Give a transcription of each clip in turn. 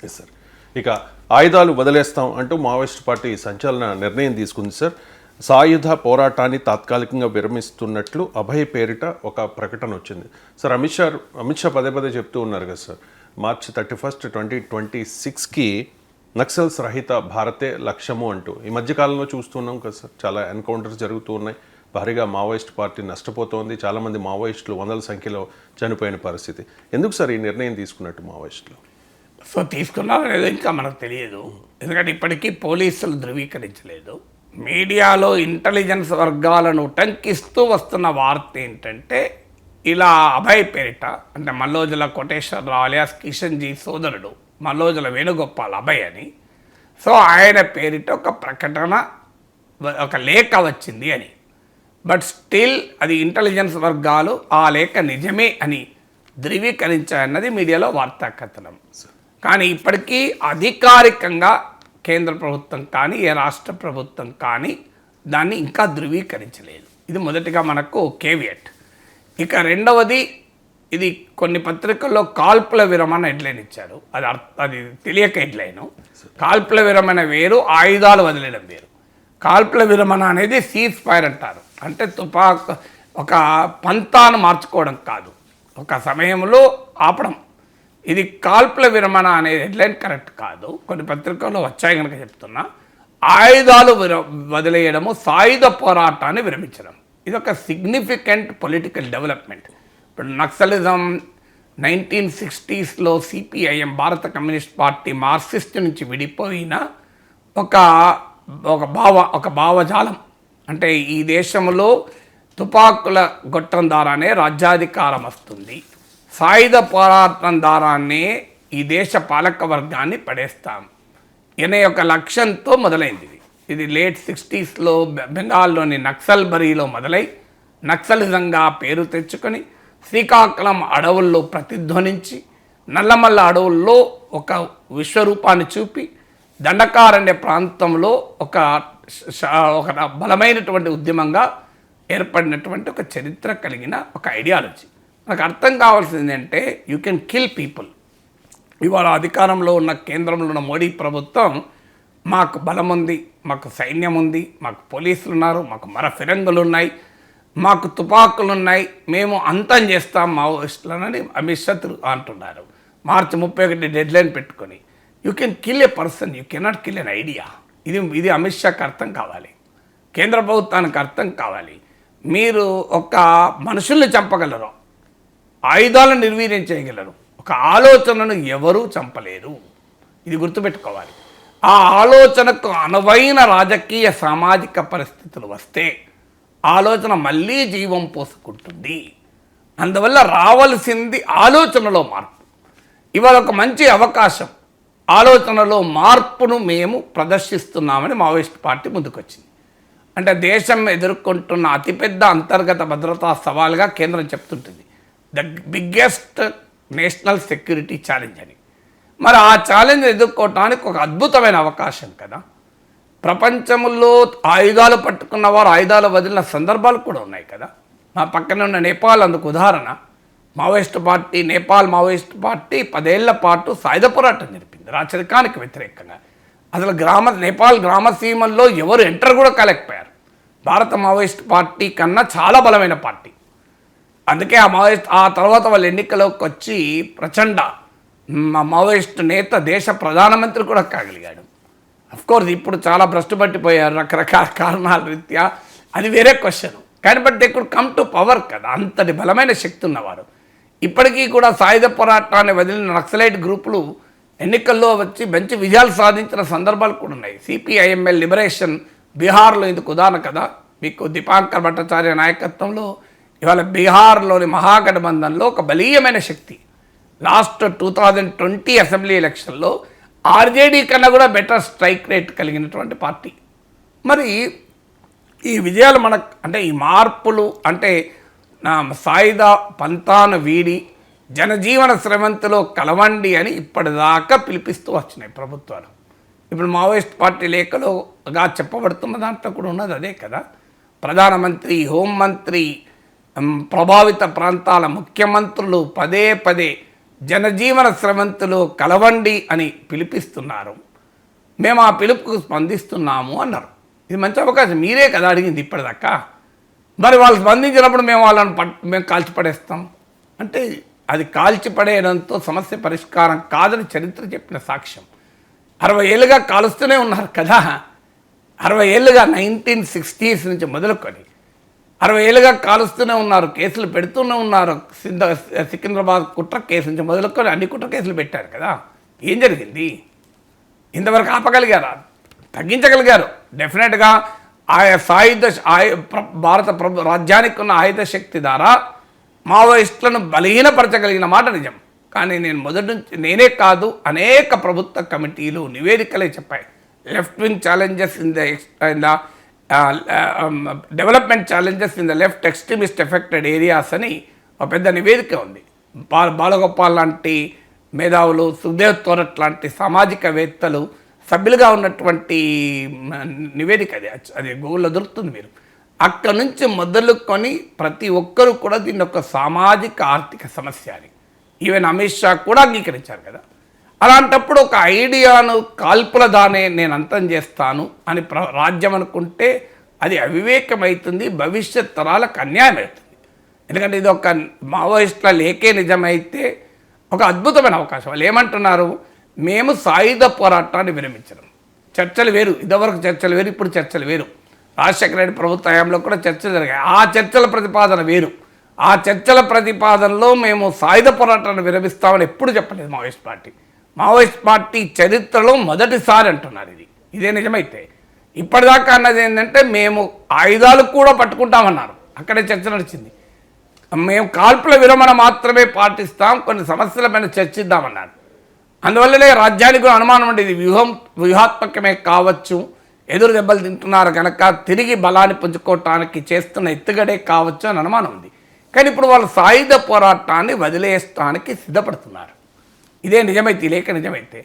Yes sir. ఇక ఆయుధాలు వదిలేస్తాం అంటూ మావోయిస్ట్ పార్టీ సంచలన నిర్ణయం తీసుకుంది సార్. సాయుధ పోరాటాన్ని తాత్కాలికంగా విరమిస్తున్నట్లు అభయ్ పేరిట ఒక ప్రకటన వచ్చింది సార్. అమిత్ షా పదే పదే చెప్తూ ఉన్నారు కదా సార్, మార్చి 31, 2026కి నక్సల్స్ రహిత భారతే లక్ష్యము అంటూ. ఈ మధ్యకాలంలో చూస్తున్నాం కదా సార్, చాలా ఎన్కౌంటర్స్ జరుగుతూ ఉన్నాయి, భారీగా మావోయిస్ట్ పార్టీ నష్టపోతోంది, చాలామంది మావోయిస్టులు వందల సంఖ్యలో చనిపోయిన పరిస్థితి. ఎందుకు సార్ ఈ నిర్ణయం తీసుకున్నట్టు మావోయిస్టులు? సో తీసుకున్నారో లేదో ఇంకా మనకు తెలియదు, ఎందుకంటే ఇప్పటికీ పోలీసులు ధృవీకరించలేదు. మీడియాలో ఇంటెలిజెన్స్ వర్గాలను ఉటంకిస్తూ వస్తున్న వార్త ఏంటంటే, ఇలా అభయ్ పేరిట, అంటే మల్లోజుల కోటేశ్వరరావు అలియాస్ కిషన్జీ సోదరుడు మల్లోజుల వేణుగోపాల్ అభయ్ అని, సో ఆయన పేరిట ఒక ప్రకటన, ఒక లేఖ వచ్చింది అని. బట్ స్టిల్ అది ఇంటెలిజెన్స్ వర్గాలు ఆ లేఖ నిజమే అని ధృవీకరించాయన్నది మీడియాలో వార్తా కథనం. కానీ ఇప్పటికీ అధికారికంగా కేంద్ర ప్రభుత్వం కానీ ఏ రాష్ట్ర ప్రభుత్వం కానీ దాన్ని ఇంకా ధృవీకరించలేదు. ఇది మొదటిగా మనకు కేవియట్. ఇక రెండవది, ఇది కొన్ని పత్రికల్లో కాల్పుల విరమణ హెడ్లైన్ ఇచ్చారు. అది తెలియక హెడ్లైను. కాల్పుల విరమణ వేరు, ఆయుధాలు వదిలేయడం వేరు. కాల్పుల విరమణ అనేది సీజ్ ఫైర్ అంటారు, అంటే ఒక పంతాను మార్చుకోవడం కాదు, ఒక సమయంలో ఆపడం. ఇది కాల్పుల విరమణ అనే హెడ్లైన్ కరెక్ట్ కాదు, కొన్ని పత్రికల్లో వచ్చాయి కనుక చెప్తున్నా. ఆయుధాలు వదిలేయడము, సాయుధ పోరాటాన్ని విరమించడం, ఇది ఒక సిగ్నిఫికెంట్ పొలిటికల్ డెవలప్మెంట్. ఇప్పుడు నక్సలిజం 1960sలో సిపిఐఎం భారత కమ్యూనిస్ట్ పార్టీ మార్క్సిస్ట్ నుంచి విడిపోయిన ఒక భావజాలం. అంటే ఈ దేశంలో తుపాకుల గొట్టం ద్వారానే రాజ్యాధికారం వస్తుంది, సాయుధ పోరాటం ద్వారానే ఈ దేశ పాలక వర్గాన్ని పడేస్తాం అనే ఒక లక్ష్యంతో మొదలైంది. ఇది లేట్ 60sలో బెంగాల్లోని నక్సల్బరీలో మొదలై నక్సలిజంగా పేరు తెచ్చుకొని శ్రీకాకుళం అడవుల్లో ప్రతిధ్వనించి నల్లమల్ల అడవుల్లో ఒక విశ్వరూపాన్ని చూపి దండకారణ్య ప్రాంతంలో ఒక బలమైనటువంటి ఉద్యమంగా ఏర్పడినటువంటి ఒక చరిత్ర కలిగిన ఒక ఐడియాలజీ. నాకు అర్థం కావాల్సింది అంటే, యూ కెన్ కిల్ పీపుల్. ఇవాళ అధికారంలో ఉన్న కేంద్రంలో ఉన్న మోడీ ప్రభుత్వం, మాకు బలం ఉంది, మాకు సైన్యం ఉంది, మాకు పోలీసులు ఉన్నారు, మాకు ఫిరంగులు ఉన్నాయి, మాకు తుపాకులు ఉన్నాయి, మేము అంతం చేస్తాం మావోయిస్టులని అమిత్ షా అంటున్నారు. మార్చి 31 డెడ్లైన్ పెట్టుకొని. You can kill A person, you cannot kill an idea. ఇది అమిత్ షాకి అర్థం కావాలి, కేంద్ర ప్రభుత్వానికి అర్థం కావాలి. మీరు ఒక మనుషుల్ని చంపగలరు, ఆయుధాలను నిర్వీర్యం చేయగలరు, ఒక ఆలోచనను ఎవరూ చంపలేరు. ఇది గుర్తుపెట్టుకోవాలి. ఆ ఆలోచనకు అనువైన రాజకీయ సామాజిక పరిస్థితులు వస్తే ఆలోచన మళ్ళీ జీవం పోసుకుంటుంది. అందువల్ల రావాల్సింది ఆలోచనలో మార్పు. ఇవాళ ఒక మంచి అవకాశం, ఆలోచనలో మార్పును మేము ప్రదర్శిస్తున్నామని మావోయిస్ట్ పార్టీ ముందుకొచ్చింది. అంటే దేశం ఎదుర్కొంటున్న అతిపెద్ద అంతర్గత భద్రతా సవాల్గా కేంద్రం చెప్తుంటుంది, the biggest national security challenge అని. మరి ఆ ఛాలెంజ్ ఎదుర్కోవటానికి ఒక అద్భుతమైన అవకాశం కదా. ప్రపంచంలో ఆయుధాలు పట్టుకున్న వారు ఆయుధాలు వదిలిన సందర్భాలు కూడా ఉన్నాయి కదా. మా పక్కన ఉన్న నేపాల్ అందుకు ఉదాహరణ. నేపాల్ మావోయిస్ట్ పార్టీ 10 ఏళ్ల పాటు సాయుధ పోరాటం జరిపింది రాచరికానికి వ్యతిరేకంగా. అసలు నేపాల్ గ్రామసీమల్లో ఎవరు ఎంటర్ కూడా కాలేకపోయారు. భారత మావోయిస్ట్ పార్టీ కన్నా చాలా బలమైన పార్టీ. అందుకే ఆ తర్వాత వాళ్ళ ఎన్నికలోకి వచ్చి ప్రచండ మావోయిస్ట్ నేత దేశ ప్రధానమంత్రి కూడా కాగలిగాడు. అఫ్కోర్స్ ఇప్పుడు చాలా భ్రష్టు పట్టిపోయారు రకరకాల కారణాల రీత్యా, అది వేరే క్వశ్చన్. కానీ but they could come to power కదా, అంతటి బలమైన శక్తి ఉన్నవారు. ఇప్పటికీ కూడా సాయుధ పోరాటాన్ని వదిలిన నక్సలైట్ గ్రూపులు ఎన్నికల్లో వచ్చి మంచి విజయాలు సాధించిన సందర్భాలు కూడా ఉన్నాయి. సిపిఐఎంఎల్ లిబరేషన్ బీహార్లో ఇందుకు ఉదాహరణ కదా. మీకు దీపాంకర్ భట్టాచార్య నాయకత్వంలో ఇవాళ బీహార్లోని మహాగఠబంధన్లో ఒక బలీయమైన శక్తి. లాస్ట్ 2020 అసెంబ్లీ ఎలక్షన్లో ఆర్జేడీ కన్నా కూడా బెటర్ స్ట్రైక్ రేట్ కలిగినటువంటి పార్టీ. మరి ఈ విజయాలు అంటే ఈ మార్పులు అంటే సాయుధ పంతాను వీడి జనజీవన స్రవంతిలో కలవండి అని ఇప్పటిదాకా పిలిపిస్తూ వచ్చినాయి ప్రభుత్వాలు. ఇప్పుడు మావోయిస్ట్ పార్టీ లేఖలోగా చెప్పబడుతున్న దాంట్లో కూడా ఉన్నది అదే కదా. ప్రధానమంత్రి, హోంమంత్రి, ప్రభావిత ప్రాంతాల ముఖ్యమంత్రులు పదే జనజీవన స్రవంతులు కలవండి అని పిలిపిస్తున్నారు, మేము ఆ పిలుపుకు స్పందిస్తున్నాము అన్నారు. ఇది మంచి అవకాశం, మీరే కదా అడిగింది ఇప్పటిదాకా. మరి వాళ్ళు స్పందించినప్పుడు మేము వాళ్ళని మేము కాల్చిపడేస్తాం అంటే అది కాల్చిపడేయడంతో సమస్య పరిష్కారం కాదని చరిత్ర చెప్పిన సాక్ష్యం. 60 ఏళ్ళుగా కాలుస్తూనే ఉన్నారు కదా, 60 ఏళ్ళుగా 1960s నుంచి మొదలుకొని 60 ఏళ్ళుగా కాలుస్తూనే ఉన్నారు, కేసులు పెడుతూనే ఉన్నారు. సికింద్రాబాద్ కుట్ర కేసు నుంచి మొదలుకొని అన్ని కుట్ర కేసులు పెట్టారు కదా. ఏం జరిగింది? ఇంతవరకు ఆపగలిగారా? తగ్గించగలిగారు. డెఫినెట్గా భారత రాజ్యానికి ఉన్న ఆయుధ శక్తి ద్వారా మావోయిస్టులను బలహీనపరచగలిగిన మాట నిజం. కానీ నేను మొదటి నుంచి నేనే కాదు, అనేక ప్రభుత్వ కమిటీలు నివేదికలే చెప్పాయి. Left wing challenges in the development challenges in the left extremist affected areas అని ఒక పెద్ద నివేదిక ఉంది. బాలగోపాల్ లాంటి మేధావులు, సుఖదేవ్ తోరట్ లాంటి సామాజికవేత్తలు సభ్యులుగా ఉన్నటువంటి నివేదిక అది గూగుల్లో దొరుకుతుంది. మీరు అక్కడ నుంచి మొదలుకొని ప్రతి ఒక్కరూ కూడా దీన్ని ఒక సామాజిక ఆర్థిక సమస్య అని ఈవెన్ అమిత్ షా కూడా అంగీకరించారు కదా. అలాంటప్పుడు ఒక ఐడియాను కాల్పుల దానే నేను అంతం చేస్తాను అని రాజ్యం అనుకుంటే అది అవివేకమవుతుంది, భవిష్యత్ తరాలకు అన్యాయం అవుతుంది. ఎందుకంటే ఇది ఒక మావోయిస్టుల లేకే నిజమైతే ఒక అద్భుతమైన అవకాశం. వాళ్ళు ఏమంటున్నారు, మేము సాయుధ పోరాటాన్ని విరమించడం. చర్చలు వేరు, ఇదివరకు చర్చలు వేరు, ఇప్పుడు చర్చలు వేరు. రాజశేఖర రెడ్డి ప్రభుత్వ హయాంలో కూడా చర్చలు జరిగాయి. ఆ చర్చల ప్రతిపాదన వేరు. ఆ చర్చల ప్రతిపాదనలో మేము సాయుధ పోరాటాన్ని విరమిస్తామని ఎప్పుడు చెప్పలేదు మావోయిస్ట్ పార్టీ. మావోయిస్ట్ పార్టీ చరిత్రలో మొదటిసారి అంటున్నారు ఇదే నిజమైతే. ఇప్పటిదాకా అన్నది ఏంటంటే మేము ఆయుధాలు కూడా పట్టుకుంటామన్నారు, అక్కడే చర్చ నడిచింది. మేము కాల్పుల విరమణ మాత్రమే పాటిస్తాం, కొన్ని సమస్యల పైన చర్చిద్దామన్నారు. అందువల్లనే రాజ్యానికి అనుమానం ఉండేది, వ్యూహాత్మకమే కావచ్చు, ఎదురు దెబ్బలు తింటున్నారు కనుక తిరిగి బలాన్ని పుంజుకోవటానికి చేస్తున్న ఎత్తుగడే కావచ్చు అని అనుమానం ఉంది. కానీ ఇప్పుడు వాళ్ళు సాయుధ పోరాటాన్ని వదిలేయడానికి సిద్ధపడుతున్నారు. ఇదే నిజమైతే, లేక నిజమైతే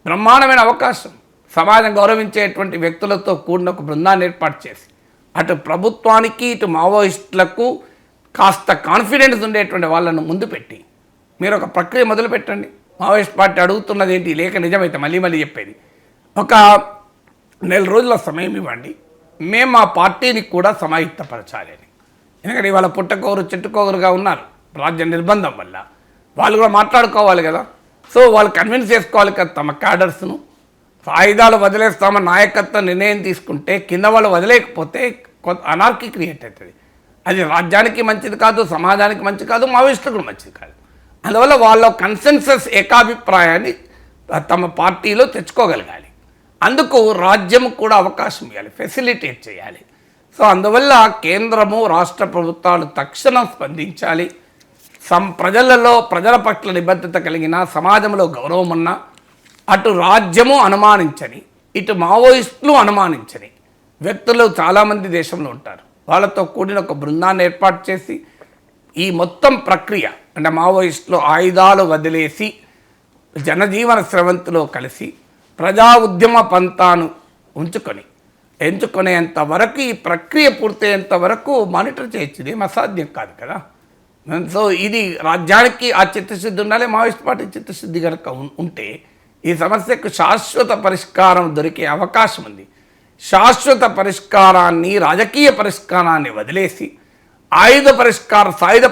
బ్రహ్మాండమైన అవకాశం. సమాజం గౌరవించేటువంటి వ్యక్తులతో కూడిన ఒక బృందాన్ని ఏర్పాటు చేసి అటు ప్రభుత్వానికి ఇటు మావోయిస్టులకు కాస్త కాన్ఫిడెన్స్ ఉండేటువంటి వాళ్ళను ముందు పెట్టి మీరు ఒక ప్రక్రియ మొదలు పెట్టండి. మావోయిస్ట్ పార్టీ అడుగుతున్నది ఏంటి, లేక నిజమైతే మళ్ళీ చెప్పేది, ఒక 4 రోజుల సమయం ఇవ్వండి, మేము మా పార్టీని కూడా సమాయుక్తపరచాలి అని. ఎందుకంటే ఇవాళ పుట్టకోరు చెట్టుకోరుగా ఉన్నారు రాజ్య నిర్బంధం వల్ల. వాళ్ళు కూడా మాట్లాడుకోవాలి కదా. సో వాళ్ళు కన్విన్స్ చేసుకోవాలి కదా తమ క్యాడర్స్ను. ఆయుధాలు వదిలేస్తామని నాయకత్వం నిర్ణయం తీసుకుంటే కింద వాళ్ళు వదిలేకపోతే అనార్కీ క్రియేట్ అవుతుంది. అది రాజ్యానికి మంచిది కాదు, సమాజానికి మంచిది కాదు, మావోయిస్టులకు కూడా మంచిది కాదు. అందువల్ల వాళ్ళ కన్సెన్సస్ ఏకాభిప్రాయాన్ని తమ పార్టీలో తెచ్చుకోగలగాలి. అందుకు రాజ్యం కూడా అవకాశం ఇవ్వాలి, ఫెసిలిటేట్ చేయాలి. సో అందువల్ల కేంద్రము రాష్ట్ర ప్రభుత్వాలు తక్షణం స్పందించాలి. ప్రజల పట్ల నిబద్ధత కలిగిన, సమాజంలో గౌరవం ఉన్న, అటు రాజ్యము అనుమానించని, ఇటు మావోయిస్టులు అనుమానించని వ్యక్తులు చాలామంది దేశంలో ఉంటారు. వాళ్ళతో కూడిన ఒక బృందాన్ని ఏర్పాటు చేసి ఈ మొత్తం ప్రక్రియ అంటే మావోయిస్టులు ఆయుధాలు వదిలేసి జనజీవన స్రవంతిలో కలిసి ప్రజా ఉద్యమ పంతాను ఎంచుకునేంత వరకు, ఈ ప్రక్రియ పూర్తయ్యేంత వరకు మానిటర్ చేయొచ్చు. ఇది అసాధ్యం కాదు కదా. సో ఇది రాజ్యానికి ఆ చిత్తశుద్ధి ఉండాలి. మావోయిస్ట్ పార్టీ చిత్తశుద్ధి కనుక ఉంటే ఈ సమస్యకు శాశ్వత పరిష్కారం దొరికే అవకాశం ఉంది. శాశ్వత పరిష్కారాన్ని, రాజకీయ పరిష్కారాన్ని వదిలేసి సాయుధ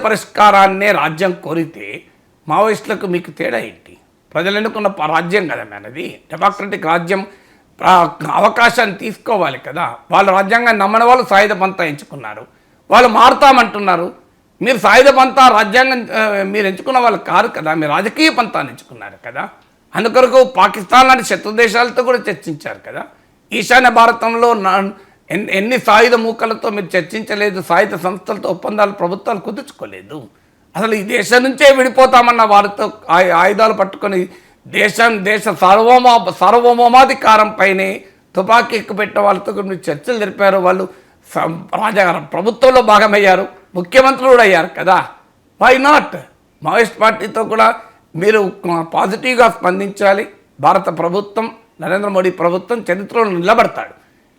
పరిష్కారాన్నే రాజ్యం కోరితే మావోయిస్టులకు మీకు తేడా ఏంటి? ప్రజలు ఎన్నుకున్న రాజ్యం కదా మనది, డెమోక్రటిక్ రాజ్యం. అవకాశాన్ని తీసుకోవాలి కదా. వాళ్ళు రాజ్యాంగాన్ని నమ్మని వాళ్ళు సాయుధ పంతా ఎంచుకున్నారు, వాళ్ళు మారుతామంటున్నారు. మీరు సాయుధ పంతా రాజ్యాంగం మీరు ఎంచుకున్న వాళ్ళు కాదు కదా, మీరు రాజకీయ పంతాన్ని ఎంచుకున్నారు కదా. అందుకొరకు పాకిస్తాన్ లాంటి శత్రు దేశాలతో కూడా చర్చించారు కదా. ఈశాన్య భారతంలో ఎన్ని సాయుధ మూకలతో మీరు చర్చించలేదు, సాయుధ సంస్థలతో ఒప్పందాలు ప్రభుత్వాలు కుదుర్చుకోలేదు. అసలు ఈ దేశం నుంచే విడిపోతామన్న వారితో ఆయుధాలు పట్టుకొని దేశ సార్వభౌమాధికారంపైనే తుపాకీ ఎక్కుపెట్టిన వాళ్ళతో మీరు చర్చలు జరిపారు. వాళ్ళు ప్రభుత్వంలో భాగమయ్యారు, ముఖ్యమంత్రులు కూడా అయ్యారు కదా. Why not? మావోయిస్ట్ పార్టీతో కూడా మీరు పాజిటివ్గా స్పందించాలి. భారత ప్రభుత్వం, నరేంద్ర మోడీ ప్రభుత్వం చరిత్రలో నిలబడతాడు.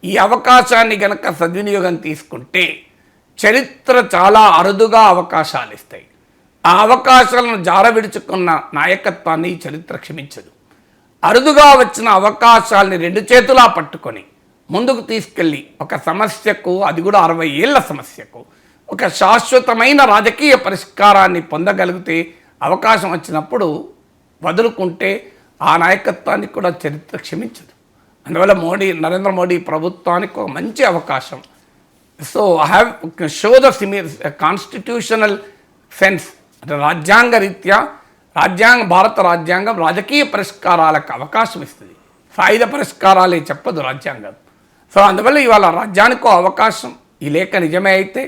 ఈ అవకాశాన్ని కనుక సద్వినియోగం తీసుకుంటే చరిత్ర చాలా అరుదుగా అవకాశాలు ఇస్తాయి. ఆ అవకాశాలను జారవిడుచుకున్న నాయకత్వాన్ని ఈ చరిత్ర క్షమించదు. అరుదుగా వచ్చిన అవకాశాలని రెండు చేతులా పట్టుకొని ముందుకు తీసుకెళ్ళి ఒక సమస్యకు, అది కూడా 60 ఏళ్ల సమస్యకు, ఒక శాశ్వతమైన రాజకీయ పరిష్కారాన్ని పొందగలిగితే అవకాశం వచ్చినప్పుడు వదులుకుంటే ఆ నాయకత్వాన్ని కూడా చరిత్ర క్షమించదు. అందువల్ల నరేంద్ర మోడీ ప్రభుత్వానికి ఒక మంచి అవకాశం. So I have show the constitutional sense, అంటే రాజ్యాంగ రీత్యా భారత రాజ్యాంగం రాజకీయ పరిష్కారాలకు అవకాశం ఇస్తుంది, సాయుధ పరిష్కారాలే చెప్పదు రాజ్యాంగం. సో అందువల్ల ఇవాళ రాజ్యానికో అవకాశం. ఈ లేఖ నిజమే అయితే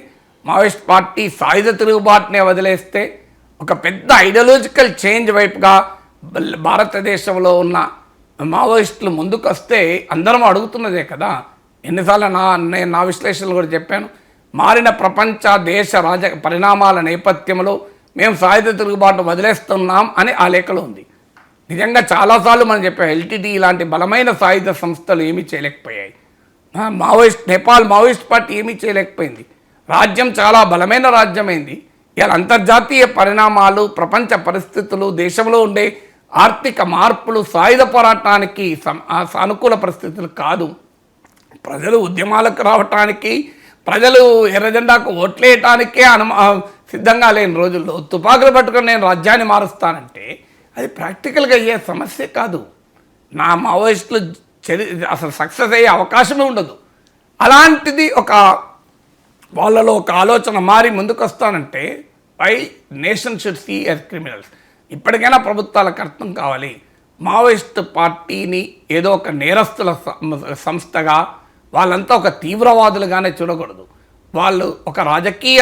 మావోయిస్ట్ పార్టీ సాయుధ తిరుగుబాటునే వదిలేస్తే ఒక పెద్ద ఐడియాలజికల్ చేంజ్ వైపుగా భారతదేశంలో ఉన్న మావోయిస్టులు ముందుకు వస్తే అందరం అడుగుతున్నదే కదా. ఎన్నిసార్లు నేను నా విశ్లేషణలు కూడా చెప్పాను. మారిన ప్రపంచ దేశ పరిణామాల నేపథ్యంలో మేము సాయుధ తిరుగుబాటు వదిలేస్తున్నాం అని ఆ లేఖలో ఉంది. నిజంగా చాలాసార్లు మనం చెప్పాం, ఎల్టీటీ ఇలాంటి బలమైన సాయుధ సంస్థలు ఏమీ చేయలేకపోయాయి. నేపాల్ మావోయిస్ట్ పార్టీ ఏమీ చేయలేకపోయింది. రాజ్యం చాలా బలమైన రాజ్యమైంది. ఇలా అంతర్జాతీయ పరిణామాలు, ప్రపంచ పరిస్థితులు, దేశంలో ఉండే ఆర్థిక మార్పులు సాయుధ పోరాటానికి సానుకూల పరిస్థితులు కాదు. ప్రజలు ఉద్యమాలకు రావటానికి, ప్రజలు ఎర్రజెండాకు ఓట్లేయటానికే సిద్ధంగా లేని రోజుల్లో తుపాకులు పట్టుకొని నేను రాజ్యాన్ని మారుస్తానంటే అది ప్రాక్టికల్గా అయ్యే సమస్య కాదు. నా మావోయిస్టులు అసలు సక్సెస్ అయ్యే అవకాశమే ఉండదు. అలాంటిది వాళ్ళలో ఒక ఆలోచన మారి ముందుకు వస్తానంటే why nation should see as criminals. ఇప్పటికైనా ప్రభుత్వాలకు అర్థం కావాలి, మావోయిస్ట్ పార్టీని ఏదో ఒక నేరస్తుల సంస్థగా, వాళ్ళంతా ఒక తీవ్రవాదులుగానే చూడకూడదు. వాళ్ళు ఒక రాజకీయ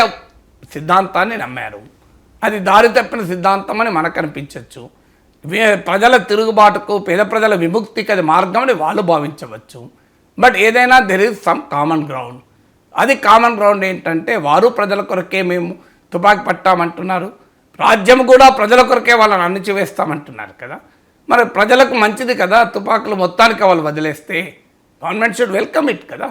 సిద్ధాంతాన్ని నమ్మారు, అది దారి తప్పిన సిద్ధాంతం అని మనకు అనిపించవచ్చు. ప్రజల తిరుగుబాటుకు, పేద ప్రజల విముక్తికి అది మార్గం అని వాళ్ళు భావించవచ్చు. బట్ ఏదైనా there is some common ground. అది కామన్ గ్రౌండ్ ఏంటంటే వారు ప్రజల కొరకే మేము తుపాకీ పట్టామంటున్నారు, రాజ్యం కూడా ప్రజల కొరకే వాళ్ళని అణిచివేస్తామంటున్నారు కదా. మరి ప్రజలకు మంచిది కదా తుపాకులు మొత్తానికి వాళ్ళు వదిలేస్తే. గవర్నమెంట్ షుడ్ వెల్కమ్ ఇట్ కదా.